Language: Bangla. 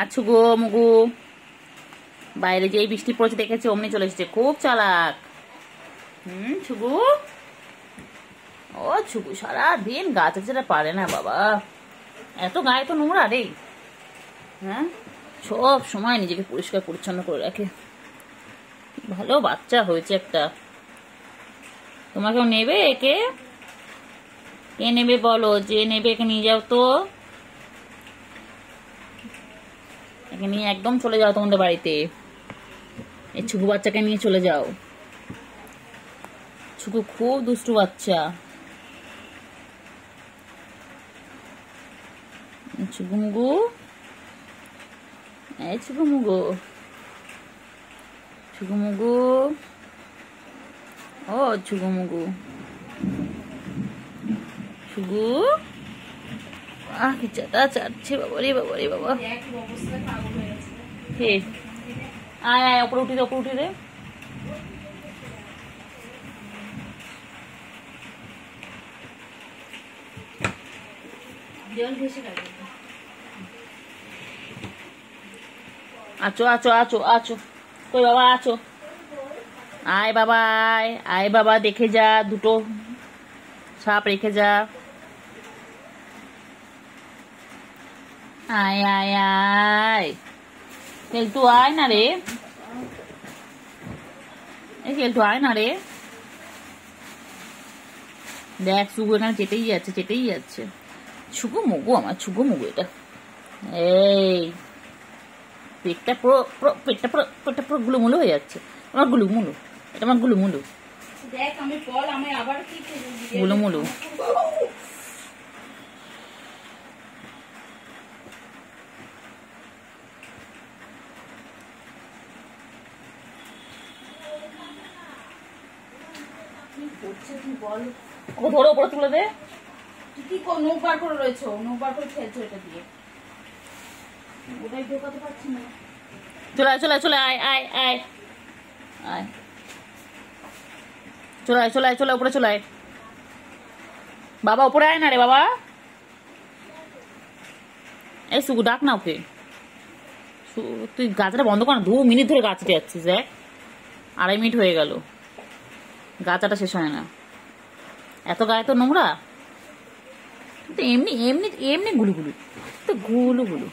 আছো গো মুগু, বাইরে যেই বৃষ্টি পড়ছে দেখেছি অমনি চলে এসেছে, খুব চালাক। ছুগু, ও ছুগু সারাদিন গাছে যেটা পারে না বাবা, এত গায়ে তো নোংরা রে। হ্যাঁ, সব সময় নিজেকে পরিষ্কার পরিচ্ছন্ন করে রাখে। ভালো বাচ্চা হয়েছে একটা। তোমাকেও নেবে একে? কে নেবে বলো, যে নেবে একে নিয়ে যাও তো। একে নিয়ে একদম চলে যাও তোমাদের বাড়িতে। এই ছুকু বাচ্চাকে নিয়ে চলে যাও। ছুকু খুব দুষ্টু বাচ্চা। ছুকু মুগু, এই ছুকু মুগু, ছুকু মুগু, ও ছুকু মুগু, ছুকু, কি চাটা চাটছে বাবা রে বাবা রে বাবা। হে, আয় আয়, ওপরে উঠি রে, ওপরে উঠি রে। আছো আছো আছো আছো, কই বাবা আছো? আয় বাবা, আয় আয় বাবা, দেখে যা, দুটো সাপ রেখে যা। আয় আয় আয়, কেলটু আয় না রে, এই কেলটু আয় না রে। দেখ ছুগু এখানে চেটেই যাচ্ছে, চেটেই যাচ্ছে। ছুগু মুগু, আমার ছুগু মুগু এটা। এই পেটটা পুরো পুরো পেটটা পুরো পেটটা পুরো গুলুমুলু হয়ে যাচ্ছে। আমার গুলুমুলু, এটা আমার গুলুমুলু। দেখ আমি বল, আমি আবার কি গুলুমুলু। ও ধরো, ওপরে তুলে দে। কি নৌক বার করে রয়েছে, নৌক বার করে খেলছো এটা দিয়ে, ওটাই ঢোকাতে পারছি না। চলে আয়, চলে আয়, চলে আয়, আয় আয় আয়, চলে আয়, চলে আয়, চলে উপরে চলে আয়। বাবা উপরে আয় না রে বাবা। এই সুগু ডাক না ওকে। তুই গাছটা বন্ধ কর না, 2 মিনিট ধরে গাছটা যাচ্ছিস। দেখ 2.5 মিনিট হয়ে গেল, গাছাটা শেষ হয় না। এত গায়ে তো নোংরা। এমনি এমনি এমনি গুলু গুলু, তো গুলু গুলু।